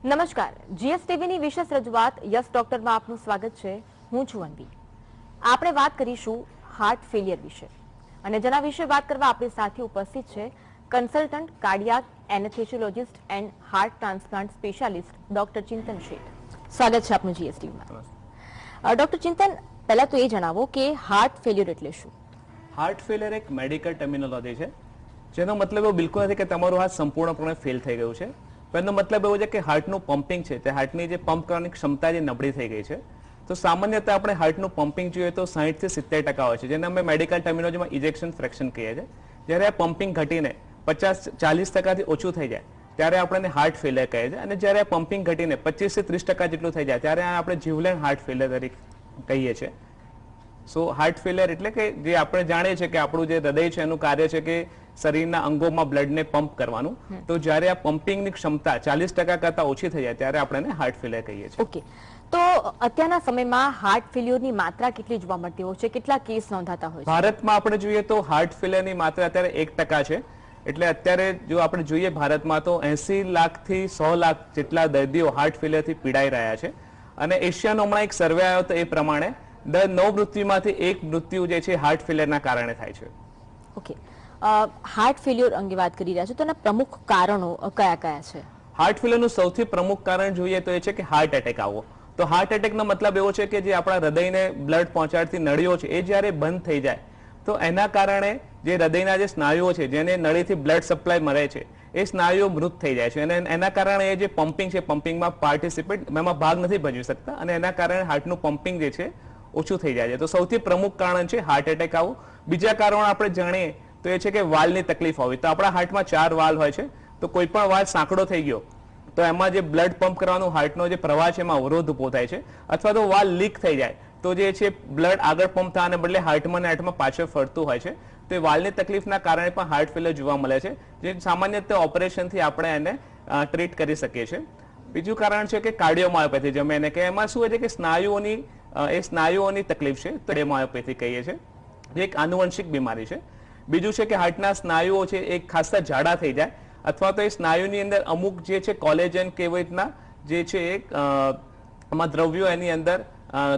નમસ્કાર, જીએસટીવીની વિશેષ રજૂઆત યસ ડોક્ટરમાં આપનું સ્વાગત છે. હું છું અન્વી. આપણે વાત કરીશું હાર્ટ ફેલિયર વિશે અને જેના વિશે વાત કરવા આપણી સાથે ઉપસ્થિત છે consultant cardiac anaesthesiologist and heart transplant specialist doctor Chintan Sheth. સ્વાગત છે આપનું જીએસટીવીમાં. ડોક્ટર ચિંતન, પહેલા તો એ જણાવો કે હાર્ટ ફેલિયર એટલે શું? હાર્ટ ફેલિયર એક મેડિકલ ટર્મિનોલોજી છે, જેનો મતલબ એવો બિલકુલ નથી કે તમારું હાર્ટ સંપૂર્ણપણે ફેલ થઈ ગયું છે. એનો મતલબ એવો છે કે હાર્ટનું પમ્પિંગ છે તે હાર્ટની જે પંપ કરવાની ક્ષમતા જે નબળી થઈ ગઈ છે. તો સામાન્યતઃ આપણે હાર્ટનું પમ્પિંગ જોઈએ તો 60 થી 70% હોય છે, જેને અમે મેડિકલ ટર્મિનોલોજીમાં ઇજેક્શન ફ્રેક્શન કહીએ છીએ. જ્યારે આ પમ્પિંગ ઘટીને 50-40% ઓછું થઈ જાય ત્યારે આપણે હાર્ટ ફેલિયર કહીએ છીએ, અને જ્યારે આ પમ્પિંગ ઘટીને 25 થી 30% જેટલું થઈ જાય ત્યારે આપણે જીવલેણ હાર્ટ ફેલિયર તરીકે કહીએ છીએ. સો હાર્ટ ફેલિયર એટલે કે જે આપણે જાણીએ છીએ કે આપણું જે હૃદય છે એનું કાર્ય છે કે શરીરના અંગોમાં બ્લડને પંપ કરવાનું. તો જ્યારે આ પમ્પિંગની ક્ષમતા 40% કરતા ઓછી થઈ જાય ત્યારે આપણે હાર્ટ ફેલિયર કહીએ છીએ. ઓકે, તો અત્યારના સમયમાં હાર્ટ ફેલિયરની માત્રા કેટલી જોવા મળતી હોય છે? કેટલા કેસ નોંધાતા હોય છે? ભારતમાં આપણે જોઈએ તો હાર્ટ ફેલિયરની માત્રા અત્યારે 1% છે. એટલે અત્યારે જો આપણે જોઈએ ભારતમાં તો 80 લાખથી 100 લાખ જેટલા દર્દીઓ હાર્ટ ફેલિયરથી પીડાઈ રહ્યા છે. અને એશિયાનો હમણાં એક સર્વે આવ્યો તો એ પ્રમાણે દર 9 મૃત્યુમાંથી 1 મૃત્યુ જે છે હાર્ટ ફેલિયરના કારણે થાય છે. ઓકે, હાર્ટ ફેલિયર અંગે વાત કરી રહ્યા છો તો એના પ્રમુખ કારણો કયા કયા છે? હાર્ટ ફેલિયરનું સૌથી પ્રમુખ કારણ જોઈએ તો એ છે કે હાર્ટ એટેક આવવો. તો હાર્ટ એટેકનો મતલબ એવો છે કે જે આપણા હૃદયને બ્લડ પહોંચાડતી નળીઓ છે એ જ્યારે બંધ થઈ જાય તો એના કારણે જે હૃદયના જે સ્નાયુઓ છે જેને નળીથી બ્લડ સપ્લાય મળે છે એ સ્નાયુઓ મૃત થઈ જાય છે, અને એના કારણે એ જે પમ્પિંગ છે પમ્પિંગમાં પાર્ટિસિપેટ એમાં ભાગ નથી ભજવી શકતા, અને એના કારણે હાર્ટનું પમ્પિંગ જે છે ઓછું થઈ જાય છે. તો સૌથી પ્રમુખ કારણ છે હાર્ટ એટેક આવવું. બીજા કારણો આપણે જાણીએ તો એ છે કે વાલ્વની તકલીફ હોવી. તો આપણા હાર્ટમાં 4 વાલ્વ હોય છે, તો કોઈ પણ વાલ્વ સાંકડો થઈ ગયો તો એમાં જે બ્લડ પંપ કરવાનું હાર્ટનો જે પ્રવાહ છે એમાં અવરોધ ઉભો થાય છે, અથવા તો વાલ્વ લીક થઈ જાય તો જે છે બ્લડ આગળ પંપ થવાને બદલે હાર્ટમાં ને હાર્ટમાં પાછળ ફરતું હોય છે. તો એ વાલ્વની તકલીફના કારણે પણ હાર્ટ ફેલિયર જોવા મળે છે, જે સામાન્યતઃ ઓપરેશનથી આપણે એને ટ્રીટ કરી શકીએ છીએ. બીજું કારણ છે કે કાર્ડિયોમાયોપેથી, જેમ એને કે એમાં શું છે કે સ્નાયુઓની તકલીફ છે, તો કાર્ડિયોમાયોપેથી કહીએ છીએ, જે એક આનુવંશિક બીમારી છે. બીજું છે કે હાર્ટના સ્નાયુઓ છે એ ખાસા જાડા થઈ જાય, અથવા તો એ સ્નાયુની અંદર અમુક જે છે કોલેજન કે એવી રીતના જે છે આમાં દ્રવ્યો એની અંદર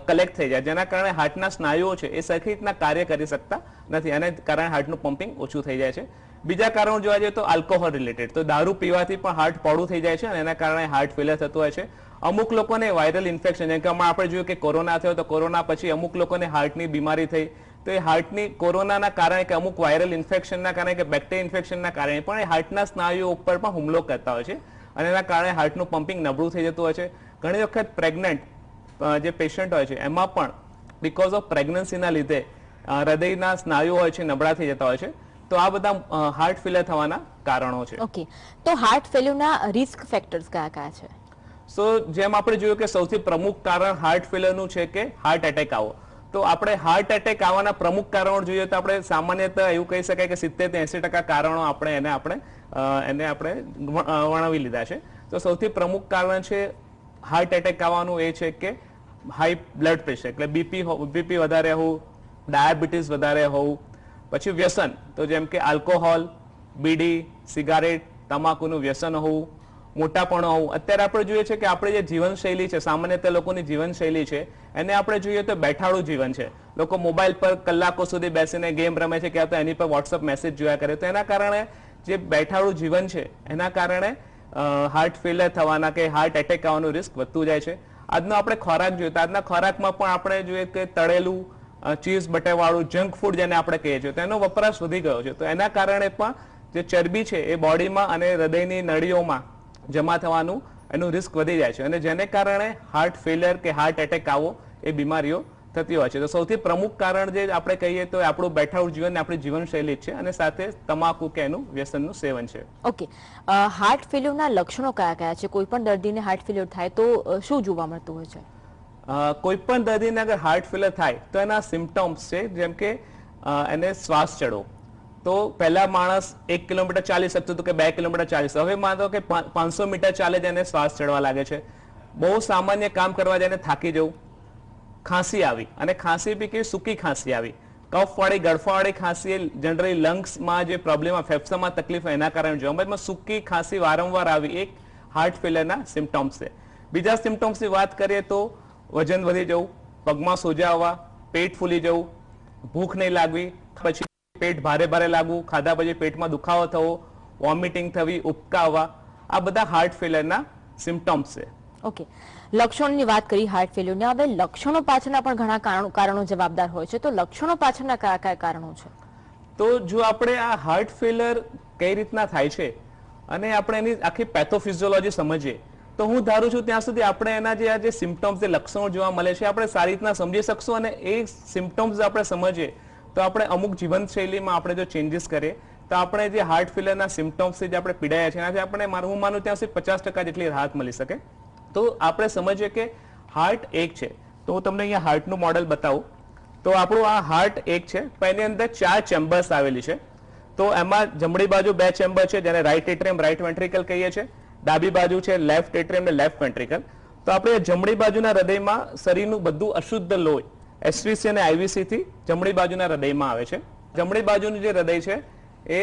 કલેક્ટ થઈ જાય, જેના કારણે હાર્ટના સ્નાયુઓ છે એ સરખી રીતના કાર્ય કરી શકતા નથી, અને કારણે હાર્ટનું પમ્પિંગ ઓછું થઈ જાય છે. બીજા કારણો જોવા જઈએ તો આલ્કોહોલ રિલેટેડ, તો દારૂ પીવાથી પણ હાર્ટ પોળું થઈ જાય છે અને એના કારણે હાર્ટ ફેલિયર થતું હોય છે. અમુક લોકોને વાયરલ ઇન્ફેક્શન, જેમ કે હમણાં આપણે જોયું કે કોરોના થયો તો કોરોના પછી અમુક લોકોને હાર્ટની બીમારી થઈ, તો એ હાર્ટની કોરોનાના કારણે કે અમુક વાયરલ ઇન્ફેક્શનના કારણે કે બેક્ટેરિયા ઇન્ફેક્શનના કારણે પણ એ હાર્ટના સ્નાયુઓ ઉપર પણ હુમલો કરતા હોય છે, અને એના કારણે હાર્ટનું પમ્પિંગ નબળું થઈ જતું હોય છે. ઘણી વખત પ્રેગ્નન્ટ જે પેશન્ટ હોય છે એમાં પણ બીકોઝ ઓફ પ્રેગ્નન્સીના લીધે હૃદયના સ્નાયુઓ હોય છે નબળા થઈ જતા હોય છે. તો આ બધા હાર્ટ ફેલિયર થવાના કારણો છે. ઓકે, તો હાર્ટ ફેલિયરના રિસ્ક ફેક્ટર્સ કયા કયા છે? સો જેમ આપણે જોયું કે સૌથી પ્રમુખ કારણ હાર્ટ ફેલિયરનું છે કે હાર્ટ એટેક આવો. તો આપણે હાર્ટ એટેક આવવાના પ્રમુખ કારણો જોઈએ તો આપણે સામાન્યતઃ એવું કહી શકાય કે 70-80% કારણો આપણે વર્ણવી લીધા છે. તો સૌથી પ્રમુખ કારણ છે હાર્ટ એટેક આવવાનું એ છે કે હાઈ બ્લડ પ્રેશર, એટલે બીપી વધારે હોવું, ડાયાબિટીસ વધારે હોવું, પછી વ્યસન, તો જેમ કે આલ્કોહોલ, બીડી, સિગારેટ, તમાકુનું વ્યસન હોવું, મોટાપણું હોવું. અત્યારે આપણે જોઈએ છે કે આપણે જે જીવનશૈલી છે, સામાન્યતઃ લોકોની જીવનશૈલી છે એને આપણે જોઈએ તો બેઠાડું જીવન છે. લોકો મોબાઈલ પર કલાકો સુધી બેસીને ગેમ રમે છે, ક્યાં તો એની પર વોટ્સઅપ મેસેજ જોયા કરે, તો એના કારણે જે બેઠાડું જીવન છે એના કારણે હાર્ટ ફેલિયર થવાના કે હાર્ટ એટેક આવવાનું રિસ્ક વધતું જાય છે. આજનો આપણે ખોરાક જોઈએ તો આજના ખોરાકમાં પણ આપણે જોઈએ કે તળેલું, ચીઝ બટરવાળું, જંક ફૂડ જેને આપણે કહીએ છીએ, તેનો વપરાશ વધી ગયો છે. તો એના કારણે પણ જે ચરબી છે એ બોડીમાં અને હૃદયની નળીઓમાં જમા થવાનું એનું રિસ્ક વધી જાય છે, અને જેને કારણે હાર્ટ ફેલિયર કે હાર્ટ એટેક આવો એ બીમારીઓ થતી હોય છે. તો સૌથી પ્રમુખ કારણ જે આપણે કહીએ તો આપણું બેઠાડું જીવન, આપણી જીવનશૈલી છે, અને સાથે તમાકુ કે એનું વ્યસનનું સેવન છે. ઓકે, હાર્ટ ફેલિયરના લક્ષણો કયા કયા છે? કોઈ પણ દર્દીને હાર્ટ ફેલિયર થાય તો શું જોવા મળતું હોય છે? કોઈ પણ દર્દીને અગર હાર્ટ ફેલિયર થાય તો એના સિમ્પટમ્સ છે, જેમ કે એને શ્વાસ ચડવો. તો પહેલા માણસ 1 કિલોમીટર ચાલી શકતું હતું કે 2 કિલોમીટર ચાલી શકતો, હવે માનો કે 500 મીટર ચાલે તેને શ્વાસ ચડવા લાગે છે. બહુ સામાન્ય કામ કરવા જાય થાકી જવું, ખાંસી આવી, અને ખાંસી બી કે સૂકી ખાંસી આવી, કફવાળી ગળફાવાળી ખાંસી જનરલી લંગ્સમાં જે પ્રોબ્લેમ, ફેફસામાં તકલીફ એના કારણે જોવા મળે. સૂકી ખાંસી વારંવાર આવી એક હાર્ટ ફેલિયરના સિમ્પટોમ્સ છે. બીજા સિમ્પટોમ્સની વાત કરીએ તો વજન વધી જવું, પગમાં સોજા આવવા, પેટ ફૂલી જવું, ભૂખ નહીં લાગવી, પછી પેટ ભારે ભારે લાગવું, ખાધા પછી પેટમાં દુખાવો થવો, વોમિટિંગ થવી, ઉબકા આવવા, આ બધા હાર્ટ ફેલિયરના સિમ્પટોમ્સ છે. ઓકે, લક્ષણોની વાત કરી હાર્ટ ફેલ્યુરની. હવે લક્ષણો પાછળના પણ ઘણા કારણો જવાબદાર હોય છે, તો લક્ષણો પાછળના કયા કયા કારણો છે? તો જો આપણે આ હાર્ટ ફેલિયર કઈ રીતના થાય છે અને આપણે એની આખી પેથોફિઝિયોલોજી સમજીએ તો હું ધારું છું ત્યાં સુધી આપણે એના જે સિમ્પટોમ્સ, જે લક્ષણો જોવા મળે છે આપણે સારી રીતના સમજી શકશું. અને એ સિમ્પટોમ્સ આપણે સમજીએ તો આપણે અમુક જીવનશૈલીમાં આપણે જો ચેન્જીસ કરીએ તો આપણે જે હાર્ટ ફેલિયરના સિમ્પટોમ્સથી જે આપણે પીડાયા છે એનાથી આપણે હું માનું ત્યાં સુધી 50% જેટલી રાહત મળી શકે. તો આપણે સમજીએ કે હાર્ટ એક છે. તો હું તમને અહીંયા હાર્ટનું મોડેલ બતાવું. તો આપણું આ હાર્ટ એક છે, પણ એની અંદર 4 ચેમ્બર્સ આવેલી છે. તો એમાં જમણી બાજુ 2 ચેમ્બર છે જેને રાઈટ એટ્રિયમ, રાઈટ વેન્ટ્રિકલ કહીએ છીએ. ડાબી બાજુ છે લેફ્ટ એટ્રિયમ ને લેફ્ટ વેન્ટ્રિકલ. તો આપણે જમણી બાજુના હૃદયમાં શરીરનું બધું અશુદ્ધ લોહી એસવીસી અને આઈવીસી થી જમણી બાજુના હૃદયમાં આવે છે. જમણી બાજુનું જે હૃદય છે એ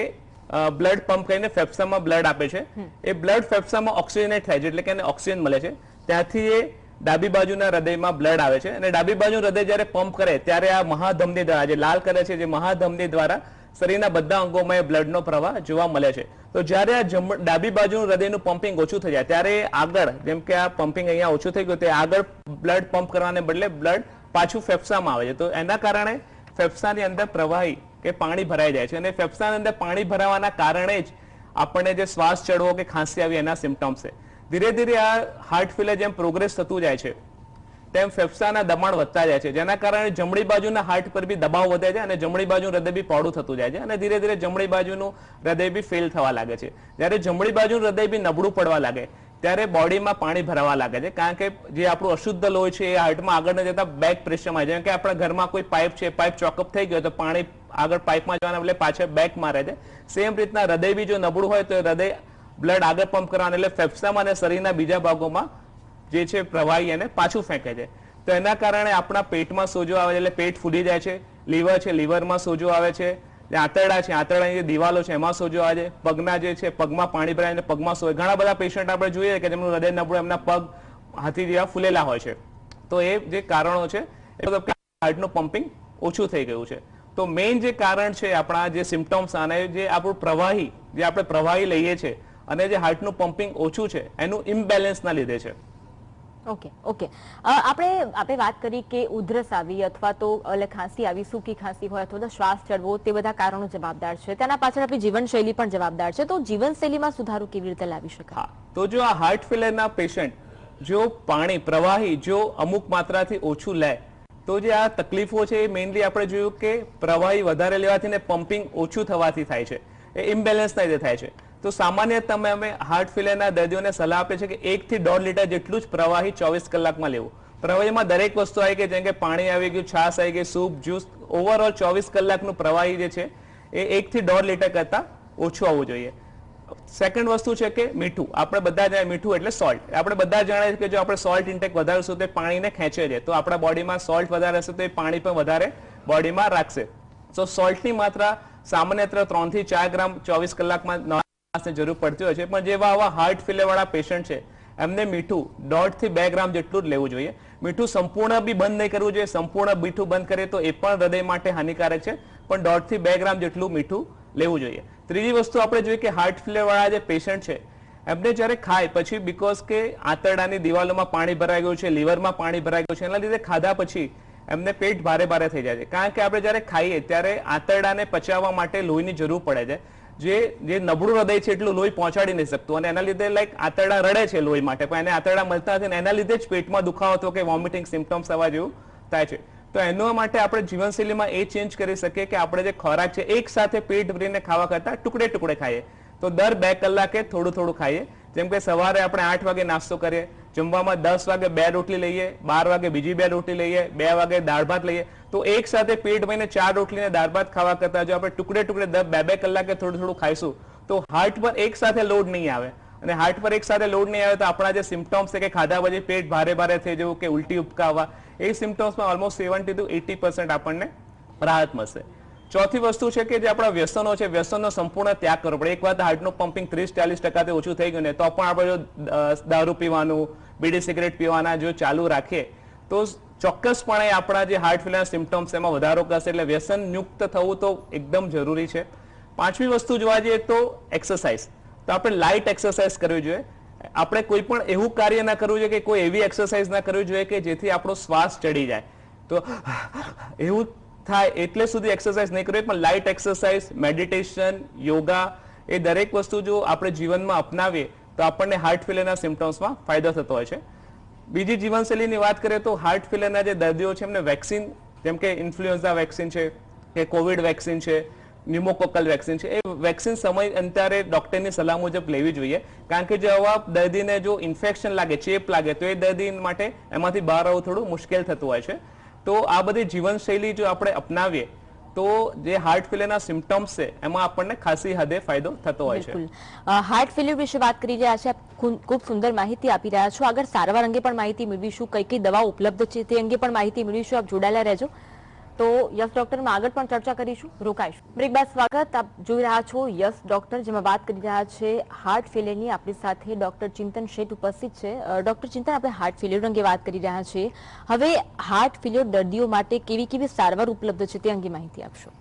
બ્લડ પંપ કરીને ફેફસામાં બ્લડ આપે છે. એ બ્લડ ફેફસામાં ઓક્સિજનેટ થાય છે, એટલે કે એને ઓક્સિજન મળે છે. ત્યાંથી એ ડાબી બાજુના હૃદયમાં બ્લડ આવે છે અને ડાબી બાજુનું હૃદય જ્યારે પંપ કરે ત્યારે આ મહાધમની દ્વારા, જે લાલ કરે છે, જે મહાધમની દ્વારા શરીરના બધા અંગોમાં એ બ્લડનો પ્રવાહ જોવા મળે છે. તો જ્યારે આ ડાબી બાજુનું હૃદયનું પમ્પિંગ ઓછું થઈ જાય ત્યારે આગળ, જેમ કે આ પમ્પિંગ અહીંયા ઓછું થઈ ગયું, તે આગળ બ્લડ પંપ કરવાને બદલે બ્લડ પાછું ફેફસામાં આવે છે. તો એના કારણે ફેફસાની અંદર પ્રવાહી કે પાણી ભરાઈ જાય છે અને ફેફસાની અંદર પાણી ભરાવાના કારણે જ આપણને જે શ્વાસ ચડવો કે ખાંસી આવી એના સિમ્પટોમ્સ છે. ધીરે ધીરે આ હાર્ટ ફેલિયર જેમ પ્રોગ્રેસ થતું જાય છે તેમ ફેફસાના દબાણ વધતા જાય છે, જેના કારણે જમણી બાજુના હાર્ટ પર બી દબાવ વધે છે અને જમણી બાજુનું હૃદય બી પહોળું થતું જાય છે અને ધીરે ધીરે જમણી બાજુનું હૃદય બી ફેલ થવા લાગે છે. જ્યારે જમણી બાજુનું હૃદય બી નબળું પડવા લાગે ત્યારે બોડીમાં પાણી ભરાવા લાગે છે, કારણ કે જે આપણું અશુદ્ધ લોહી છે એ હાર્ટમાં આગળ ન જતા બેક પ્રેશરમાં, જેમ કે આપણા ઘરમાં કોઈ પાઇપ છે, પાઇપ ચોકઅપ થઈ ગયો તો પાણી આગળ પાઇપમાં જવાના બદલે પાછળ બેક મારે છે. સેમ રીતના હૃદય બી જો નબળું હોય તો હૃદય બ્લડ આગળ પંપ કરવાના એટલે ફેફસામાં અને શરીરના બીજા ભાગોમાં જે છે પ્રવાહી એને પાછું ફેંકે છે. તો એના કારણે આપણા પેટમાં સોજો આવે છે, એટલે પેટ ફૂલી જાય છે. લીવર છે, લીવરમાં સોજો આવે છે. આંતરડા છે, આંતરડાની જે દિવાલો છે એમાં સોજો આવે છે. પગના જે છે પગમાં પાણી ભરાય અને પગમાં સોજો. ઘણા બધા પેશન્ટ આપણે જોઈએ કે જેમનું હૃદય નબળું, એમના પગ હાથી જેવા ફૂલેલા હોય છે. તો એ જે કારણો છે એ હાર્ટનું પમ્પિંગ ઓછું થઈ ગયું છે. તો મેઇન જે કારણ છે આપણા જે સિમ્પટોમ્સ અને જે આપણું પ્રવાહી, જે આપણે પ્રવાહી લઈએ છીએ અને જે હાર્ટનું પમ્પિંગ ઓછું છે એનું ઇમ્બેલેન્સના લીધે છે. ઓકે, આપણે વાત કરી કે ઉધરસ આવી અથવા તો ખાંસી આવી, સૂકી ખાંસી હોય અથવા તો શ્વાસ ચડવો, તે બધા કારણો જવાબદાર છે. તેના પાછળ આપણી જીવનશૈલી પણ જવાબદાર છે. તો જીવનશૈલીમાં સુધારો કેવી રીતે લાવી શકાય? તો જો આ હાર્ટ ફેલિયરના પેશન્ટ જો પાણી પ્રવાહી જો અમુક માત્રાથી ઓછું લે તો જે આ તકલીફો છે એ મેઇનલી આપણે જોયું કે પ્રવાહી વધારે લેવાથી ને પમ્પિંગ ઓછું થવાથી થાય છે, એ ઇમ્બેલેન્સના લીધે થાય છે. તો સામાન્ય તમે અમે હાર્ટ ફેલિયરના દર્દીઓને સલાહ આપે છે કે 1 થી 1.5 લીટર જેટલું જ પ્રવાહી 24 કલાકમાં લેવું. પ્રવાહીમાં દરેક વસ્તુ આવી ગઈ, જેમ કે પાણી આવી ગયું, છાશ આવી ગઈ, સૂપ, જ્યુસ, ઓવરઓલ 24 કલાકનું પ્રવાહી જે છે એ 1 થી 1.5 લીટર કરતા ઓછું આવવું જોઈએ. સેકન્ડ વસ્તુ છે કે મીઠું. આપણે બધા જાણીએ મીઠું એટલે સોલ્ટ. આપણે બધા જાણીએ કે જો આપણે સોલ્ટ ઇન્ટેક વધારશું તો પાણીને ખેંચે છે, તો આપણા બોડીમાં સોલ્ટ વધારે હશે તો એ પાણી પણ વધારે બોડીમાં રાખશે. તો સોલ્ટની માત્રા સામાન્ય 3 થી 4 ગ્રામ 24 કલાકમાં જરૂર પડતી હોય છે. પણ જેવા આવા હાર્ટ ફેલિયર વાળા પેશન્ટ છે એમને મીઠું 1.5 થી 2 ગ્રામ જેટલું જ લેવું જોઈએ. મીઠું સંપૂર્ણ બી બંધ નહીં કરવું જોઈએ. સંપૂર્ણ મીઠું બંધ કરે તો એ પણ હૃદય માટે હાનિકારક છે, પણ 1.5 થી 2 ગ્રામ જેટલું મીઠું લેવું જોઈએ. ત્રીજી વસ્તુ આપણે જોઈએ કે હાર્ટ ફેલિયર વાળા જે પેશન્ટ છે એમને જ્યારે ખાય પછી, બીકોઝ કે આંતરડાની દિવાલોમાં પાણી ભરાઈ ગયું છે, લીવરમાં પાણી ભરાઈ ગયું છે, એના લીધે ખાધા પછી એમને પેટ ભારે ભારે થઈ જાય છે. કારણ કે આપણે જ્યારે ખાઈએ ત્યારે આંતરડાને પચાવવા માટે લોહીની જરૂર પડે છે. જે નબળું હૃદય છે એટલું લોહી પહોંચાડી નહીં શકતું અને એના લીધે આંતરડા રડે છે લોહી માટે, પણ એને આંતરડા મળતા નથી અને એના લીધે જ પેટમાં દુખાવો થતો કે વોમિટિંગ સિમ્પટમ્સ થવા જેવું થાય છે. તો એના માટે આપણે જીવનશૈલીમાં એ ચેન્જ કરી શકીએ કે આપણે જે ખોરાક છે એક સાથે પેટ ભરીને ખાવા કરતા ટુકડે ટુકડે ખાઈએ. તો દર 2 કલાકે થોડું થોડું ખાઈએ. જેમ કે સવારે આપણે 8 વાગે નાસ્તો કરીએ, જમવામાં 10 વાગે 2 રોટલી લઈએ, 12 વાગે બીજી 2 રોટલી લઈએ, 2 વાગે દાળ ભાત લઈએ. તો એક સાથે પેટ ભરીને 4 રોટલીને દાળ ભાત ખાવા કરતા જો આપણે ટુકડે ટુકડે દર 2 કલાકે થોડું થોડું ખાઈશું તો હાર્ટ પર એક સાથે લોડ નહીં આવે. અને હાર્ટ પર એક સાથે લોડ નહીં આવે તો આપણા જે સિમ્પટોમ્સ છે કે ખાધા પછી પેટ ભારે ભારે થઈ જવું કે ઉલટી ઉપકા આવવા, એ સિમ્પટોમ્સમાં ઓલમોસ્ટ 70 to 80% આપણને રાહત મળશે. ચોથી વસ્તુ છે કે જે આપણા વ્યસનો છે, વ્યસનનો સંપૂર્ણ ત્યાગ કરવો પડે. એક વાત હાર્ટનું પમ્પિંગ 30-40% ઓછું થઈ ગયું ને તો પણ આપણે જો દારૂ પીવાનું, બીડી સિગરેટ પીવાના જો ચાલુ રાખીએ તો ચોક્કસપણે આપણા જે હાર્ટ ફેલિયરના સિમ્પટમ્સ એમાં વધારો કરશે. એટલે વ્યસનયુક્ત થવું તો એકદમ જરૂરી છે. પાંચમી વસ્તુ જોવા જઈએ તો એક્સરસાઇઝ. તો આપણે લાઇટ એક્સરસાઇઝ કરવી જોઈએ. આપણે કોઈ પણ એવું કાર્ય ના કરવું જોઈએ કે કોઈ એવી એક્સરસાઇઝ ના કરવી જોઈએ કે જેથી આપણો શ્વાસ ચડી જાય. તો એવું થાય એટલે સુધી એક્સરસાઇઝ નહીં કરવી, પણ લાઇટ એક્સરસાઇઝ, મેડિટેશન, યોગા એ દરેક વસ્તુ જો આપણે જીવનમાં અપનાવીએ તો આપણને હાર્ટ ફેલિયરના સિમ્પટમ્સમાં ફાયદો થતો હોય છે. બીજી જીવનશૈલીની વાત કરીએ તો હાર્ટ ફેલિયરના જે દર્દીઓ છે એમને વેક્સિન, જેમ કે ઇન્ફ્લુએન્ઝા વેક્સિન છે કે કોવિડ વેક્સિન છે, ન્યુમોકોકલ વેક્સિન છે, એ વેક્સિન સમય અંતરે ડોક્ટરની સલાહ મુજબ લેવી જોઈએ. કારણ કે જો આવા દર્દીને જો ઇન્ફેક્શન લાગે, ચેપ લાગે તો એ દર્દી માટે એમાંથી બહાર આવવું થોડું મુશ્કેલ થતું હોય છે. તો આ બધી જીવનશૈલી જો આપણે અપનાવીએ તો જે હાર્ટ ફેલિયરના સિમ્પટમ્સ છે એમાં આપણને ખાસી હદે ફાયદો થતો હોય છે. હાર્ટ ફેલિયર વિશે વાત કરી રહ્યા છે, ખૂબ સુંદર માહિતી આપી રહ્યા છો. આગળ સારવાર અંગે પણ માહિતી મેળવીશું, કઈ કઈ દવાઓ ઉપલબ્ધ છે તે અંગે પણ માહિતી મેળવીશું. આપ જોડાયેલા રહેજો. તો યસ ડોક્ટરમાં આગળ પણ ચર્ચા કરીશું, રોકાઈશું. બ્રેક બાદ સ્વાગત. આપ જોઈ રહ્યા છો યસ ડોક્ટર, જેમાં વાત કરી રહ્યા છે હાર્ટ ફેલિયરની. આપણી સાથે ડોક્ટર ચિંતન શેઠ ઉપસ્થિત છે. ડોક્ટર ચિંતન, આપણે હાર્ટ ફેલિયર અંગે વાત કરી રહ્યા છીએ. હવે હાર્ટ ફેલિયર દર્દીઓ માટે કેવી કેવી સારવાર ઉપલબ્ધ છે તે અંગે માહિતી આપશો.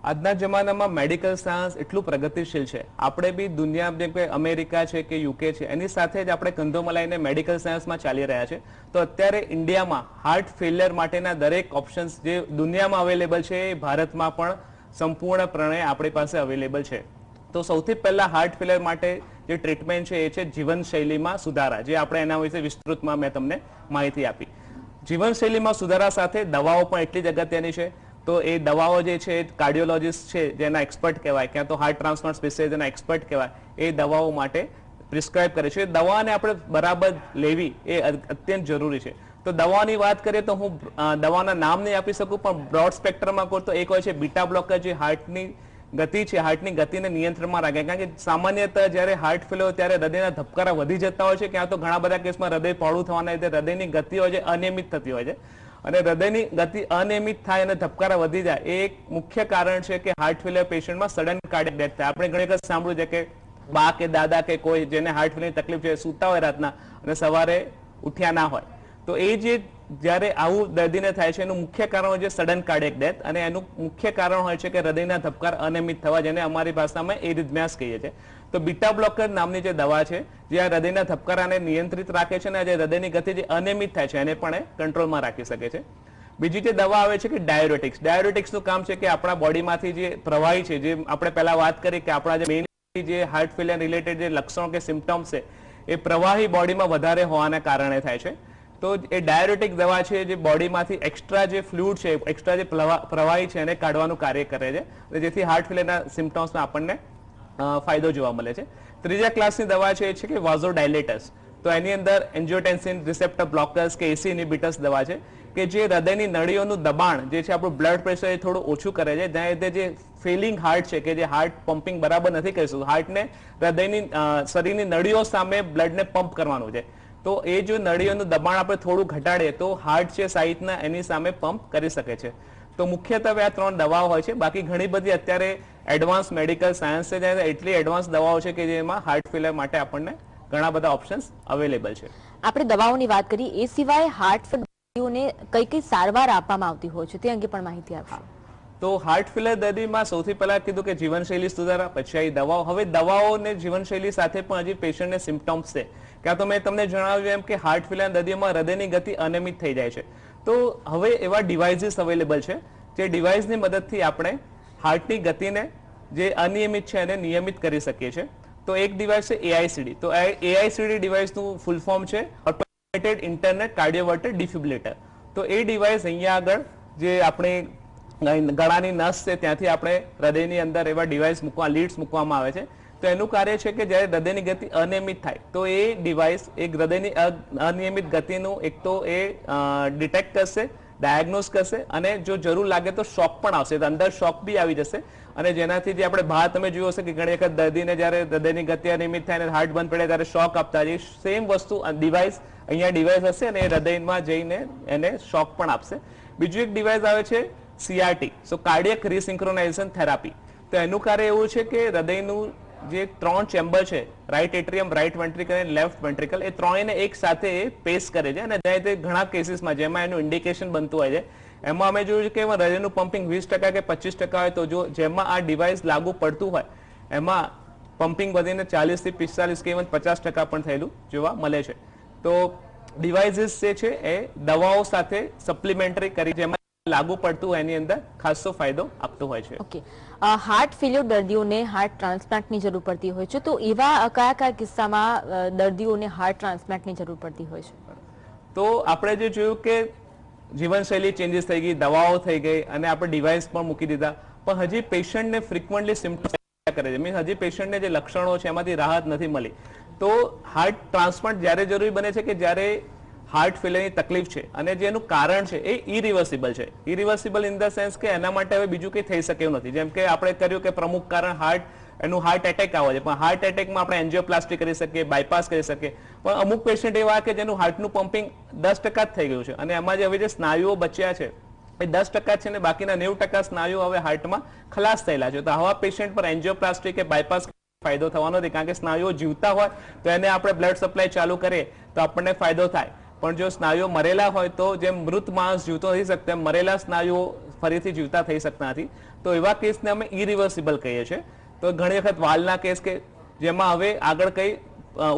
આજના જમાનામાં મેડિકલ સાયન્સ એટલું પ્રગતિશીલ છે. આપણે બી દુનિયા જેમ કે અમેરિકા છે કે યુકે છે એની સાથે જ આપણે કંધો મલાઈને મેડિકલ સાયન્સમાં ચાલી રહ્યા છે. તો અત્યારે ઇન્ડિયામાં હાર્ટ ફેલિયર માટેના દરેક ઓપ્શન્સ જે દુનિયામાં અવેલેબલ છે એ ભારતમાં પણ સંપૂર્ણપણે આપણી પાસે અવેલેબલ છે. તો સૌથી પહેલા હાર્ટ ફેલિયર માટે જે ટ્રીટમેન્ટ છે એ છે જીવનશૈલીમાં સુધારા, જે આપણે એના વિશે વિસ્તૃતમાં મેં તમને માહિતી આપી. જીવનશૈલીમાં સુધારા સાથે દવાઓ પણ એટલી જ અગત્યની છે. તો એ દવાઓ જે છે કાર્ડિયોલોજિસ્ટ છે જેના એક્સપર્ટ કહેવાય, ક્યાં તો હાર્ટ ટ્રાન્સપ્લાન્ટ સ્પેશિયલિસ્ટ જેના એક્સપર્ટ કહેવાય, એ દવાઓ માટે પ્રિસ્ક્રાઇબ કરે છે. દવાને આપણે બરાબર લેવી એ અત્યંત જરૂરી છે. તો દવાની વાત કરીએ તો હું દવાના નામ નહીં આપી શકું, પણ બ્રોડ સ્પેક્ટ્રમમાં કહું તો એક હોય છે બીટા બ્લોકર, જે હાર્ટની ગતિ છે, હાર્ટની ગતિને નિયંત્રણમાં રાખે. કારણ કે સામાન્યતઃ જ્યારે હાર્ટ ફેલ હોય ત્યારે હૃદયના ધબકારા વધી જતા હોય છે, ક્યાં તો ઘણા બધા કેસમાં હૃદય પહોળું થવાના લીધે હૃદયની ગતિ હોય છે અનિયમિત થતી હોય છે. અને હૃદયની ગતિ અનિયમિત થાય અને ધબકારા વધી જાય એ એક મુખ્ય કારણ છે કે હાર્ટ ફેલિયર પેશન્ટમાં સડન કાર્ડિયક ડેથ થાય. આપણે ઘણી વખત સાંભળ્યું છે કે બા કે દાદા કે કોઈ જેને હાર્ટ ફેલિયરની તકલીફ છે સૂતા હોય રાતના અને સવારે ઉઠ્યા ના હોય, તો એ જે જ્યારે આવું દર્દીને થાય છે એનું મુખ્ય કારણ હોય છે સડન કાર્ડિયક ડેથ. અને એનું મુખ્ય કારણ હોય છે કે હૃદયના ધબકાર અનિયમિત થવા, જેને અમારી ભાષામાં એરિથમિયાસ કહીએ છીએ. તો બીટા બ્લોકર નામની જે દવા છે જે આ હૃદયના ધબકારાને નિયંત્રિત રાખે છે અને જે હૃદયની ગતિ જે અનિયમિત થાય છે એને પણ કંટ્રોલમાં રાખી શકે છે. બીજી જે દવા આવે છે કે ડાયુરેટિક્સ. ડાયુરેટિક્સનું કામ છે કે આપણા બોડીમાંથી જે પ્રવાહી છે, જે આપણે પહેલા વાત કરી કે આપણા જે મેઇન જે હાર્ટ ફેલિયર રિલેટેડ જે લક્ષણો કે સિમ્પટમ્સ છે એ પ્રવાહી બોડીમાં વધારે હોવાના કારણે થાય છે. તો એ ડાયુરેટિક દવા છે જે બોડીમાંથી એક્સ્ટ્રા જે ફ્લુઇડ છે, એક્સ્ટ્રા જે પ્રવાહી છે એને કાઢવાનું કાર્ય કરે છે, જેથી હાર્ટ ફેલિયરના સિમ્પટમ્સમાં આપણને ફાયદો જોવા મળે છે. ત્રીજા ક્લાસની દવા છે એ છે કે વાઝોડાયલેટર્સ. તો એની અંદર એન્જિયોટેન્સિન રિસેપ્ટર બ્લોકર્સ કે એસી ઇનિબિટર્સ દવા છે કે જે હૃદયની નળીઓનું દબાણ જે છે આપણું બ્લડ પ્રેશર એ થોડું ઓછું કરે છે, જ્યાં લીધે જે ફેલિંગ હાર્ટ છે કે જે હાર્ટ પમ્પિંગ બરાબર નથી કરી શકતું, હાર્ટને હૃદયની શરીરની નળીઓ સામે બ્લડને પંપ કરવાનું છે, તો એ જો નળીઓનું દબાણ આપણે થોડું ઘટાડીએ તો હાર્ટ છે સાહિત્યના એની સામે પંપ કરી શકે છે. તો મુખ્યત્વે આ ત્રણ દવાઓ હોય છે. બાકી ઘણી બધી અત્યારે એડવાન્સ મેડિકલ સાયન્સ છે, એટલી એડવાન્સ દવાઓ છે કે જેમાં હાર્ટ ફેલિયર માટે આપણને ઘણા બધા ઓપ્શન્સ અવેલેબલ છે. આપણે દવાઓની વાત કરી, એ સિવાય હાર્ટ ફેલિયરને કઈ કઈ સારવાર આપવામાં આવતી હોય છે તે અંગે પણ માહિતી આપશો. તો હાર્ટ ફેલિયર દર્દીમાં સૌથી પહેલા કીધું કે જીવનશૈલી સુધારા, પછી આવી દવાઓ. હવે દવાઓ ને જીવનશૈલી સાથે પણ હજી પેશન્ટને સિમ્પટમ્સ છે. ક્યાં તો મેં તમને જણાવ્યું એમ કે હાર્ટ ફેલિયર દર્દીઓમાં હૃદયની ગતિ અનિયમિત થઈ જાય છે. તો હવે એવા ડિવાઇસીસ અવેલેબલ છે જે ડિવાઇસની મદદથી આપણે હાર્ટની ગતિને જે અનિયમિત છે એને નિયમિત કરી શકીએ છીએ. તો એક ડિવાઇસ છે એઆઈસીડી. તો એઆઈસીડી ડિવાઇસનું ફૂલ ફોર્મ છે ઓટોમેટેડ ઇન્ટરનેટ કાર્ડિયોવર્ટર ડિફિબ્રિલેટર. તો એ ડિવાઇસ અહીંયા આગળ જે આપણે ગળાની નસ છે ત્યાંથી આપણે હૃદયની અંદર એવા ડિવાઇસ લીડ્સ મૂકવામાં આવે છે. તો એનું કાર્ય છે કે જ્યારે હૃદયની ગતિ અનિયમિત થાય તો એ ડિવાઇસ એક હૃદયની અનિયમિત ગતિનું એક તો એ ડિટેક્ટ કરશે, ડાયગ્નોઝ કરશે અને જો જરૂર લાગે તો શોક પણ આવશે, તો અંદર શોક બી આવી જશે. અને જેનાથી જે આપણે બહાર તમે જોયું હશે કે ઘણી વખત દર્દીને જ્યારે હૃદયની ગતિ અનિયમિત થાય અને હાર્ટ બંધ પડે ત્યારે શોક આપતા જઈએ, સેમ વસ્તુ ડિવાઇસ અહીંયા ડિવાઇસ હશે અને એ હૃદયમાં જઈને એને શોક પણ આપશે. બીજું એક ડિવાઇસ આવે છે CRT, સો કાર્ડિયક રિસિન્ક્રોનાઇઝેશન થેરાપી. તો એનું કાર્ય એવું છે કે હૃદયનું જે 3 ચેમ્બર છે, રાઈટ એટ્રિયમ, રાઈટ વેન્ટ્રિકલ અને લેફ્ટ વેન્ટ્રિકલ, એ ત્રણેયને એક સાથે પેસ કરે છે. અને ઘણા કેસીસમાં જેમાં એનું ઇન્ડિકેશન બનતું હોય છે, એમાં અમે જોયું છે કે હૃદયનું પમ્પિંગ 20% કે 25% હોય, તો જો જેમાં આ ડિવાઇસ લાગુ પડતું હોય એમાં પમ્પિંગ વધીને 40 થી 45 કે 50% પણ થયેલું જોવા મળે છે. તો ડિવાઇસીસ જે છે એ દવાઓ સાથે સપ્લિમેન્ટરી કરી જેમાં લાગુ પડતું હોય એની અંદર ખાસો ફાયદો આપતો હોય છે. ઓકે, હાર્ટ ફેલ્યોર દર્દીઓને હાર્ટ ટ્રાન્સપ્લાન્ટની જરૂર પડતી હોય છે, તો એવા કયા કિસ્સામાં દર્દીઓને હાર્ટ ટ્રાન્સપ્લાન્ટની જરૂર પડતી હોય છે? તો આપણે જે જોયું કે જીવનશૈલી ચેન્જીસ થઈ ગઈ, દવાઓ થઈ ગઈ અને આપણે ડિવાઇસ પણ મૂકી દીધા, પણ હજી પેશન્ટને ફ્રિકવન્ટલી સિમ્પટમ્સ કરે છે, મીન્સ હજી પેશન્ટને જે લક્ષણો છે એમાંથી રાહત નથી મળી. તો હાર્ટ ટ્રાન્સપ્લાન્ટ જ્યારે જરૂરી બને છે કે જ્યારે હાર્ટ ફેલિયરની તકલીફ છે અને જેનું કારણ છે એ ઇરિવર્સિબલ છે. ઇરિવર્સિબલ ઇન ધ સેન્સ કે એના માટે હવે બીજું કંઈ થઈ શકે એવું નથી. જેમ કે આપણે કર્યું કે પ્રમુખ કારણ હાર્ટ એટેક આવે છે, પણ હાર્ટ એટેકમાં આપણે એન્જિયોપ્લાસ્ટી કરી શકીએ, બાયપાસ કરી શકીએ, પણ અમુક પેશન્ટ એવા કે જેનું હાર્ટનું પમ્પિંગ 10% જ થઈ ગયું છે અને એમાં જે હવે જે સ્નાયુઓ બચ્યા છે એ 10% છે ને બાકીના 90% સ્નાયુઓ હવે હાર્ટમાં ખલાસ થયેલા છે. તો આવા પેશન્ટ પર એન્જિયોપ્લાસ્ટી કે બાયપાસ ફાયદો થવાનો નથી, કારણ કે સ્નાયુઓ જીવતા હોય તો એને આપણે બ્લડ સપ્લાય ચાલુ કરીએ તો આપણને ફાયદો થાય. પણ જો સ્નાયુઓ મરેલા હોય તો જેમ મૃત માણસ જીવતો નથી શકતો એમ મરેલા સ્નાયુઓ ફરીથી જીવતા થઈ શકતા નથી. તો એવા કેસને અમે ઇરિવર્સિબલ કહીએ છીએ. તો ઘણી વખત વાલના કેસ કે જેમાં હવે આગળ કંઈ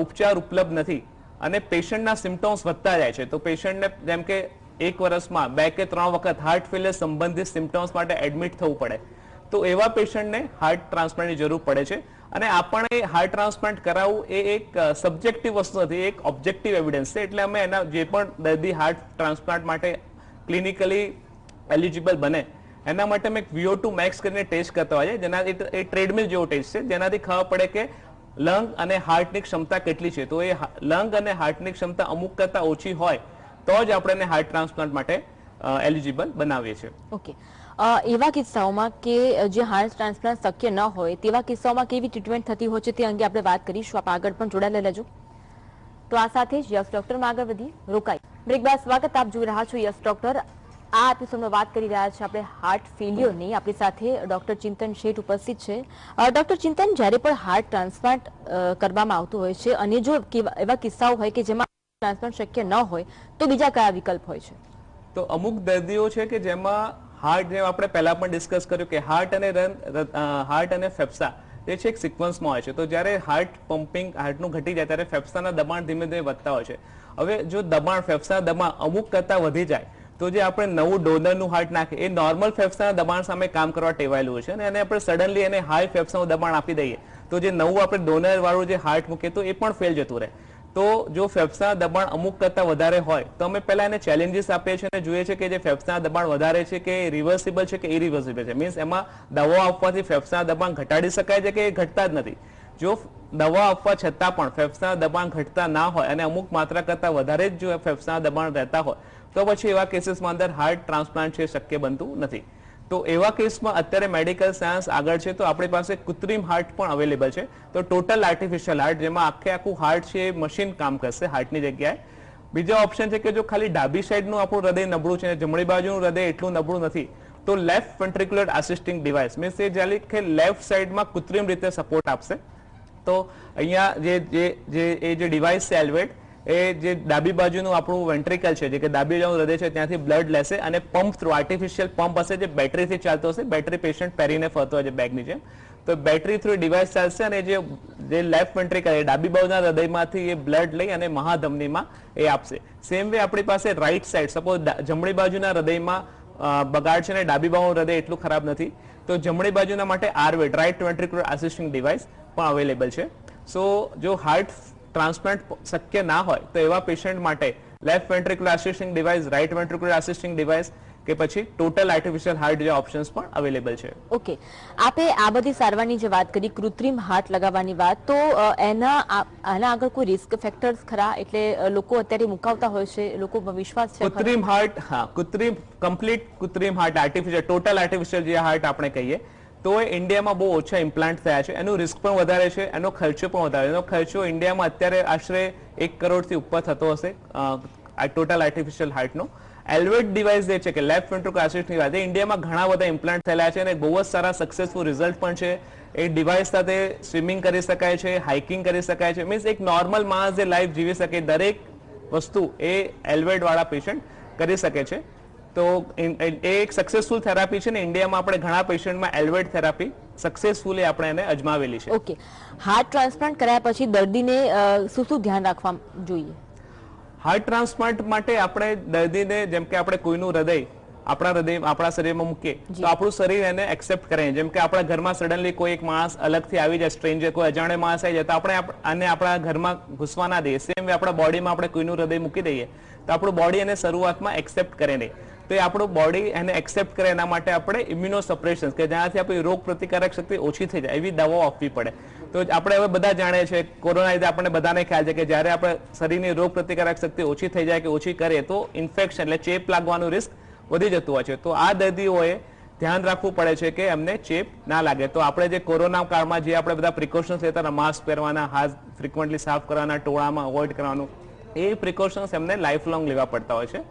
ઉપચાર ઉપલબ્ધ નથી અને પેશન્ટના સિમ્ટમ્સ વધતા જાય છે. તો પેશન્ટને જેમ કે 1 વર્ષમાં 2 કે 3 વખત હાર્ટ ફેલિયર સંબંધિત સિમ્ટમ્સ માટે એડમિટ થવું પડે, તો એવા પેશન્ટને હાર્ટ ટ્રાન્સપ્લાન્ટની જરૂર પડે છે. અને આપણે હાર્ટ ટ્રાન્સપ્લાન્ટ કરાવવું એ એક સબ્જેક્ટિવ વસ્તુ નથી, એક ઓબ્જેક્ટિવ એવિડન્સ છે. એટલે અમે એના જે પણ દર્દી હાર્ટ ટ્રાન્સપ્લાન્ટ માટે ક્લિનિકલી એલિજિબલ બને એના માટે અમે VO2 મેક્સ કરીને ટેસ્ટ કરતા હોય છે, જેના એ ટ્રેડમિલ જેવો ટેસ્ટ છે, જેનાથી ખબર પડે કે લંગ અને હાર્ટની ક્ષમતા કેટલી છે. તો એ લંગ અને હાર્ટની ક્ષમતા અમુક કરતા ઓછી હોય તો જ આપણે હાર્ટ ટ્રાન્સપ્લાન્ટ માટે એલિજિબલ બનાવીએ છીએ. ઓકે, એવા કિસ્સાઓમાં કે જે હાર્ટ ટ્રાન્સપ્લાન્ટ શક્ય ન હોય તેવા કિસ્સાઓમાં કેવી ટ્રીટમેન્ટ થતી હોય છે તે અંગે આપણે વાત કરીશું. આપ આગળ પણ જોડાયેલા રહેજો. તો આ સાથે જ યસ ડોક્ટરમાં આગળ વધી રોકાઈ બ્રેક બાદ સ્વાગત. આપ જોઈ રહ્યા છો યસ ડોક્ટર. આ એપિસોડમાં વાત કરી રહ્યા છે આપણે હાર્ટ ફેલિયરની. આપણી સાથે ડોક્ટર ચિંતન શેઠ ઉપસ્થિત છે. ડોક્ટર ચિંતન, જ્યારે પણ હાર્ટ ટ્રાન્સપ્લાન્ટ કરવામાં આવતું હોય છે અને જો એવા કિસ્સાઓ હોય કે જેમાં ટ્રાન્સપ્લાન્ટ શક્ય ન હોય તો બીજા કયા વિકલ્પ હોય છે? તો અમુક દર્દીઓ છે કે જેમાં હાર્ટ, જેમ આપણે પહેલા પણ ડિસ્કસ કર્યું કે હાર્ટ અને ફેફસા એ છે એક સિક્વન્સમાં હોય છે. તો જ્યારે હાર્ટ પમ્પિંગ હાર્ટનું ઘટી જાય ત્યારે ફેફસાના દબાણ ધીમે ધીમે વધતા હોય છે. હવે જો ફેફસાના દબાણ અમુક કરતા વધી જાય તો જે આપણે નવું ડોનરનું હાર્ટ નાખીએ એ નોર્મલ ફેફસાના દબાણ સામે કામ કરવા ટેવાયેલું હોય છે અને એને આપણે સડનલી એને હાઈ ફેફસાનું દબાણ આપી દઈએ તો જે નવું આપણે ડોનર વાળું જે હાર્ટ મૂકીએ તો એ પણ ફેલ જતું રહે. તો જો ફેફસાના દબાણ અમુક કરતા વધારે હોય તો અમે પહેલા એને ચેલેન્જીસ આપીએ છીએ અને જોઈએ છીએ કે જે ફેફસાના દબાણ વધારે છે કે રિવર્સિબલ છે કે ઇરિવર્સિબલ છે. મીન્સ એમાં દવાઓ આપવાથી ફેફસાના દબાણ ઘટાડી શકાય છે કે એ ઘટતા જ નથી. જો દવા આપવા છતાં પણ ફેફસાના દબાણ ઘટતા ના હોય અને અમુક માત્રા કરતા વધારે જ જો ફેફસાના દબાણ રહેતા હોય તો પછી એવા કેસીસમાં અંદર હાર્ટ ટ્રાન્સપ્લાન્ટ છે શક્ય બનતું નથી. તો એવા કેસમાં અત્યારે મેડિકલ સાયન્સ આગળ છે, તો આપણી પાસે કૃત્રિમ હાર્ટ પણ અવેલેબલ છે. તો ટોટલ આર્ટિફિશિયલ હાર્ટ જેમાં આખું હાર્ટ છે મશીન કામ કરશે હાર્ટની જગ્યાએ. બીજા ઓપ્શન છે કે જો ખાલી ડાબી સાઈડનું આપણું હૃદય નબળું છે, જમણી બાજુનું હૃદય એટલું નબળું નથી, તો left ventricular assisting device means એ જ્યારે કે લેફ્ટ સાઈડમાં કૃત્રિમ રીતે સપોર્ટ આપશે. તો અહીંયા જે ડિવાઇસ છે એલ્વેટ એ જે ડાબી બાજુનું આપણું વેન્ટ્રિકલ છે, જે કે ડાબી બાજુનું હૃદય છે ત્યાંથી બ્લડ લેશે અને પંપ થ્રુ આર્ટિફિશિયલ પંપ હશે જે બેટરીથી ચાલતો હશે. બેટરી પેશન્ટ પહેરીને ફરતો હોય છે બેગની જેમ. તો બેટરી થ્રુ ડિવાઇસ ચાલશે અને જે લેફ્ટ વેન્ટ્રિકલ એ ડાબી બાજુના હૃદયમાંથી એ બ્લડ લઈ અને મહાધમનીમાં એ આપશે. સેમ વે આપણી પાસે રાઈટ સાઈડ, સપોઝ જમણી બાજુના હૃદયમાં બગાડ છે ને ડાબી બાજુનું હૃદય એટલું ખરાબ નથી, તો જમણી બાજુના માટે આરવેટ રાઈટ વેન્ટ્રિક્યુલર આસિસ્ટિંગ ડિવાઇસ પણ અવેલેબલ છે. સો જો હાર્ટ ટ્રાન્સપ્લાન્ટ શક્ય ના હોય તો એવા પેશન્ટ માટે left ventricular assisting device, right ventricular assisting device કે પછી ટોટલ આર્ટિફિશિયલ હાર્ટ જે ઓપ્શન્સ પણ અવેલેબલ છે. ઓકે, આપે આ બધી સારવારની જે વાત કરી, કૃત્રિમ હાર્ટ લગાવવાની વાત, તો આના આગળ કોઈ રિસ્ક ફેક્ટર્સ ખરા? એટલે લોકો અત્યારે મુકાવતા હોય છે, લોકો વિશ્વાસ છે કૃત્રિમ હાર્ટ, હા, કમ્પ્લીટ કૃત્રિમ હાર્ટ, આર્ટિફિશિયલ ટોટલ આર્ટિફિશિયલ જે હાર્ટ આપણે કહીએ તો એ ઇન્ડિયામાં બહુ ઓછા ઇમ્પ્લાન્ટ થયા છે. એનું રિસ્ક પણ વધારે છે, એનો ખર્ચો પણ વધારે. એનો ખર્ચો ઇન્ડિયામાં અત્યારે આશરે 1 કરોડથી ઉપર થતો હશે ટોટલ આર્ટિફિશિયલ હાર્ટનો. એલ્વેટ ડિવાઇસ જે છે કે લેફ્ટ વેન્ટ્રિકલ આસિસ્ટની વાત, એ ઇન્ડિયામાં ઘણા બધા ઇમ્પ્લાન્ટ થયેલા છે અને બહુ જ સારા સક્સેસફુલ રિઝલ્ટ પણ છે. એ ડિવાઇસ સાથે સ્વિમિંગ કરી શકાય છે, હાઇકિંગ કરી શકાય છે, મીન્સ એક નોર્મલ માણસ જે લાઈફ જીવી શકે દરેક વસ્તુ એ એલ્વેટ વાળા પેશન્ટ કરી શકે છે. તો એ એક સક્સેસફુલ થેરાપી છે ને ઇન્ડિયામાં આપણે ઘણા પેશન્ટમાં એલ્વેટ થેરાપી સક્સેસફુલી આપણે એને અજમાવેલી છે. ઓકે, હાર્ટ ટ્રાન્સપ્લાન્ટ કર્યા પછી દર્દીને શું શું ધ્યાન રાખવા જોઈએ? હાર્ટ ટ્રાન્સપ્લાન્ટ માટે આપણે દર્દીને જેમ કે આપણે કોઈનું હૃદય આપણા શરીરમાં મૂકીએ તો આપણું શરીર એને એક્સેપ્ટ કરે. જેમ કે આપણા ઘરમાં સડનલી કોઈ એક માણસ અલગથી આવી જાય, સ્ટ્રેન્જર કોઈ અજાણે માણસ આવી જાય તો આપણે આને આપણા ઘરમાં ઘૂસવા ના દઈએ. સેમ આપણા બોડીમાં આપણે કોઈનું હૃદય મૂકી દઈએ તો આપણું બોડી એને શરૂઆતમાં એક્સેપ્ટ કરે નહીં. તો એ આપણું બોડી એને એક્સેપ્ટ કરે એના માટે આપણે ઇમ્યુનોસપ્રેશન કે જેનાથી આપણી રોગ પ્રતિકારક શક્તિ ઓછી થઈ જાય એવી દવાઓ આપવી પડે. તો આપણે હવે બધા જાણીએ છીએ કોરોના લીધે આપણને બધાને ખ્યાલ છે કે જ્યારે આપણે શરીરની રોગ પ્રતિકારક શક્તિ ઓછી થઈ જાય કે ઓછી કરે તો ઇન્ફેક્શન એટલે ચેપ લાગવાનું રિસ્ક વધી જતું હોય છે. તો આ દર્દીઓએ ધ્યાન રાખવું પડે છે કે એમને ચેપ ના લાગે. તો આપણે જે કોરોના કાળમાં જે આપણે બધા પ્રિકોશન્સ લેતા હતા, માસ્ક પહેરવાના, હાથ ફ્રિકવન્ટલી સાફ કરવાના, ટોળામાં અવોઇડ કરવાનું, એ પ્રિકોશન્સ એમને લાઈફ લોંગ લેવા પડતા હોય છે.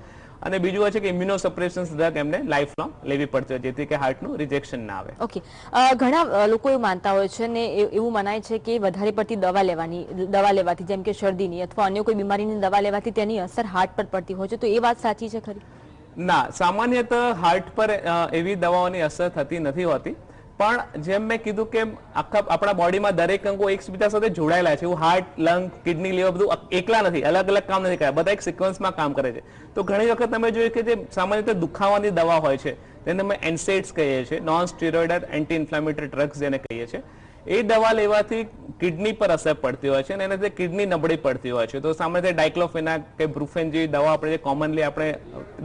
અને બીજું હોય છે કે ઇમ્યુનોસપ્રેશન્સ ડ્રગ એમને લાઈફ લોંગ લેવી પડતી હોય જેથી કે હાર્ટનું રિજેક્શન ના આવે. ઓકે, ઘણા લોકો એવું માનતા હોય છે ને એવું મનાય છે કે વધારે પડતી દવા લેવાથી જેમ કે શરદીની અથવા અન્ય કોઈ બીમારીની દવા લેવાથી તેની અસર હાર્ટ પર પડતી હોય છે, તો એ વાત સાચી છે ખરી? ના, સામાન્યતઃ હાર્ટ પર એવી દવાઓની અસર થતી નથી હોતી. પણ જેમ મેં કીધું કે આપણા બોડીમાં દરેક અંગો એકબીજા સાથે જોડાયેલા છે. એવું હાર્ટ, લંગ, કિડની, લીવર બધું એકલા નથી, અલગ અલગ કામ નથી કર્યા, બધા એક સિક્વન્સમાં કામ કરે છે. તો ઘણી વખત તમે જોયું કે જે સામાન્ય રીતે દુખાવાની દવા હોય છે તેને અમે એનસેડ્સ કહીએ છીએ, non steroidal anti inflammatory drugs જેને કહીએ છીએ. એ દવા લેવાથી કિડની પર અસર પડતી હોય છે અને એનાથી કિડની નબળી પડતી હોય છે. તો સામાન્ય રીતે ડાયક્લોફેનાક કે બ્રુફેન જેવી દવા આપણે જે કોમનલી આપણે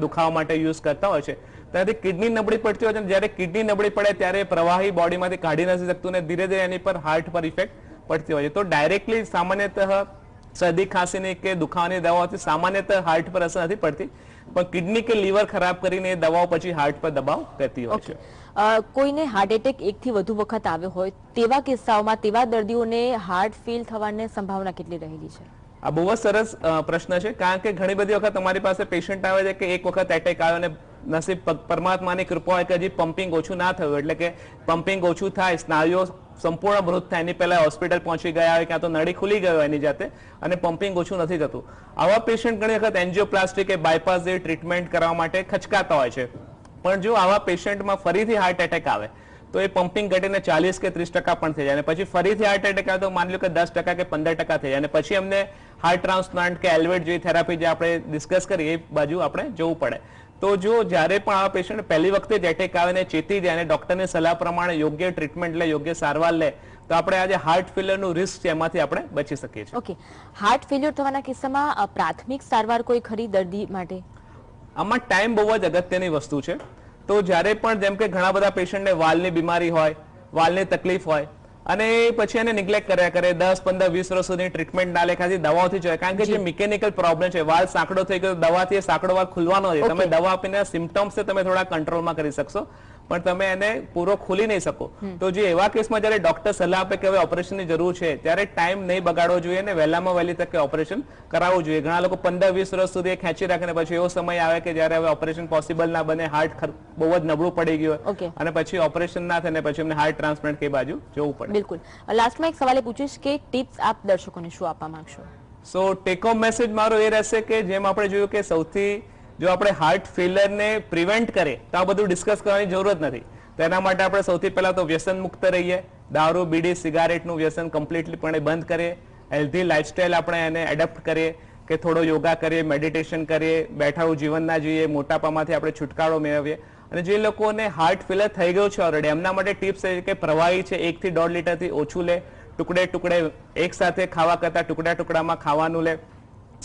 દુખાવા માટે યુઝ કરતા હોય છે ત્યાંથી કિડની નબળી પડતી હોય છે. જ્યારે કિડની નબળી પડે ત્યારે પ્રવાહી બોડીમાંથી કાઢી નથી શકતું ને ધીરે ધીરે એની પર હાર્ટ પર ઇફેક્ટ પડતી હોય છે. તો ડાયરેક્ટલી સામાન્યતઃ શરદી ખાંસીની કે દુખાવાની દવાઓથી સામાન્યતઃ હાર્ટ પર અસર નથી પડતી, પણ કિડની કે લીવર ખરાબ કરીને એ દવાઓ પછી હાર્ટ પર દબાવ કરતી હોય છે. કોઈને હાર્ટ એટેક એકથી વધુ વખત આવ્યો હોય તેવા કિસ્સાઓમાં તેવા દર્દીઓને હાર્ટ ફેલ થવાની સંભાવના કેટલી રહેલી છે? આ બહુ જ સરસ પ્રશ્ન છે, કારણ કે ઘણી બધી વખત તમારી પાસે પેશન્ટ આવે છે કે એક વખત એટેક આવ્યો અને નસીબ પરમાત્માની કૃપા હોય કે હજી પમ્પિંગ ઓછું ના થયું, એટલે કે પમ્પિંગ ઓછું થાય, સ્નાયુઓ સંપૂર્ણ મૃત થાય એની પહેલા હોસ્પિટલ પહોંચી ગયા હોય ક્યાં તો નળી ખુલી ગયો એની જાતે અને પમ્પિંગ ઓછું નથી થતું. આવા પેશન્ટ ઘણી વખત એન્જિયોપ્લાસ્ટી કે બાયપાસ જેવી ટ્રીટમેન્ટ કરવા માટે ખચકાતા હોય છે. પણ જો આવા પેશન્ટમાં ફરીથી હાર્ટ એટેક આવે તો એ પમ્પિંગ ઘટીને 40 કે 30% પણ થઈ જાય અને પછી ફરીથી હાર્ટ એટેક આવે તો માની લો કે 10% કે 15% થઈ જાય અને પછી અમને હાર્ટ ટ્રાન્સપ્લાન્ટ કે એલ્વેટ જેવી થેરાપી જે આપણે ડિસ્કસ કરી એ બાજુ આપણે જવું પડે. તો જો જ્યારે પણ આવા પેશન્ટ પહેલી વખતે જ એટેક આવે ને ચેતી જાય અને ડોક્ટરની સલાહ પ્રમાણે યોગ્ય ટ્રીટમેન્ટ લે, યોગ્ય સારવાર લે તો આપણે આજે હાર્ટ ફેલિયરનું રિસ્ક છે એમાંથી આપણે બચી શકીએ છીએ. ઓકે, હાર્ટ ફેલિયર થવાના કિસ્સામાં પ્રાથમિક સારવાર કોઈ ખરી દર્દી માટે? આમાં ટાઈમ બહુ જ અગત્યની વસ્તુ છે. તો જ્યારે પણ જેમ કે ઘણા બધા પેશન્ટને વાલની બીમારી હોય, વાલની તકલીફ હોય અને પછી એને નિગ્લેક્ટ કર્યા કરે, 10, 15, 20 વર્ષ સુધી ટ્રીટમેન્ટ ના લે, ખાલી દવાઓથી જોઈએ, કારણ કે જે મિકેનિકલ પ્રોબ્લેમ છે, વાલ સાંકડો થઈ ગયો, દવાથી એ સાંકડો વાલ ખુલવાનો નથી. તમે દવા આપીને સિમ્પટમ્સ તમે થોડા કંટ્રોલમાં કરી શકશો પણ તમે એને પૂરો ખોલી નહીં શકો. તો જે એવા કેસમાં જ્યારે ડોક્ટર સલાહ આપે કે હવે ઓપરેશનની જરૂર છે ત્યારે ટાઈમ નહીં બગાડવો જોઈએ અને વહેલામાં વહેલી તકે ઓપરેશન કરાવવું જોઈએ. ઘણા લોકો 15-20 વર્ષ સુધી ખેંચી રાખે પછી એવો સમય આવે કે જ્યારે હવે ઓપરેશન પોસિબલ ના બને, હાર્ટ બહુ જ નબળું પડી ગયું અને પછી ઓપરેશન ના થાય ને પછી એમને હાર્ટ ટ્રાન્સપ્લાન્ટ કે બાજુ જવું પડે. બિલકુલ. લાસ્ટમાં એક સવાલ પૂછીશ કે ટિપ્સ આપ દર્શકોને શું આપવા માંગશો? સો ટેક હોમ મેસેજ મારો એ રહેશે કે જેમ આપણે જોયું કે સૌથી જો આપણે હાર્ટ ફેલિયરને પ્રિવેન્ટ કરે તો આ બધું ડિસ્કસ કરવાની જરૂરત નથી. તો એના માટે આપણે સૌથી પહેલા તો વ્યસન મુક્ત રહીએ, દારૂ, બીડી, સિગારેટનું વ્યસન કમ્પ્લીટલી પણ બંધ કરીએ, હેલ્ધી લાઇફસ્ટાઇલ આપણે એને એડપ્ટ કરીએ કે થોડો યોગા કરીએ, મેડિટેશન કરીએ, બેઠાવું જીવન ના જીવીએ, મોટાપામાંથી આપણે છુટકારો મેળવીએ. અને જે લોકોને હાર્ટ ફેલિયર થઈ ગયું છે ઓલરેડી એમના માટે ટિપ્સ છે કે પ્રવાહી છે 1 થી 1.5 લીટરથી ઓછું લે, ટુકડે ટુકડે એક સાથે ખાવા કરતા ટુકડા ટુકડામાં ખાવાનું લે,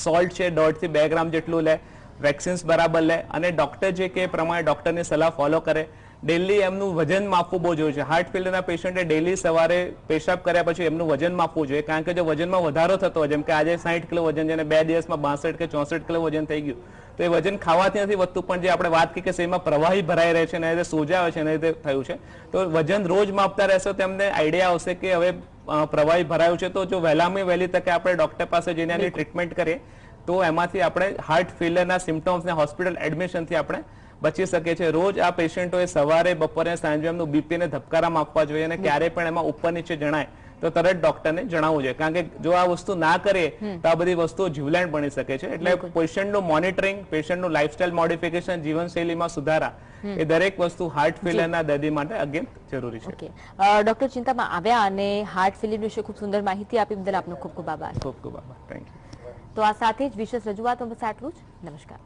સોલ્ટ છે 1.5 થી 2 ગ્રામ જેટલું લે, વેક્સિન્સ બરાબર લે અને ડોક્ટર જે કે પ્રમાણે ડોક્ટરની સલાહ ફોલો કરે. ડેલી એમનું વજન માપવું બહુ જોઈએ છે. હાર્ટ ફેલિયરના પેશન્ટે ડેલી સવારે પેશાબ કર્યા પછી એમનું વજન માપવું જોઈએ, કારણ કે જો વજનમાં વધારો થતો હોય, જેમ કે આજે 60 કિલો વજન છે અને 2 દિવસમાં 62 કે 64 કિલો વજન થઈ ગયું તો એ વજન ખાવાથી નથી વધતું પણ જે આપણે વાત કરી કે શરીરમાં પ્રવાહી ભરાઈ રહે છે અને એ સોજા આવે છે એને રીતે થયું છે. તો વજન રોજ માપતા રહેશો તો એમને આઈડિયા આવશે કે હવે પ્રવાહી ભરાયું છે. તો જો વહેલામાં વહેલી તકે આપણે ડોક્ટર પાસે જઈને એની ટ્રીટમેન્ટ કરીએ તો એમાંથી આપણે હાર્ટ ફેલિયરના સિમ્ટમ્સને હોસ્પિટલ એડમિશનથી આપણે બચી શકીએ છીએ. રોજ આ પેશન્ટોએ સવારે, બપોરે, સાંજે એમનું બીપીને ધબકારા માપવા જોઈએ અને ક્યારે પણ એમાં ઉપર નીચે જણાય તો તરત ડોક્ટરને જણાવવું જોઈએ, કારણ કે જો આ વસ્તુ ના કરીએ તો આ બધી વસ્તુઓ જીવલેણ બની શકે છે. એટલે પેશન્ટનું મોનિટરિંગ, પેશન્ટનું લાઇફસ્ટાઇલ મોડિફિકેશન, જીવનશૈલીમાં સુધારા એ દરેક વસ્તુ હાર્ટ ફેલિયરના દર્દી માટે અત્યંત જરૂરી છે. ડોક્ટર ચિંતામાં આવ્યા અને હાર્ટ ફેલિયર વિશે ખૂબ સુંદર માહિતી આપી બદલ આપનો ખૂબ ખૂબ આભાર. ખૂબ ખૂબ આભાર. Thank you. તો આ સાથે જ વિશેષ રજૂઆત બસ આટલું જ. નમસ્કાર.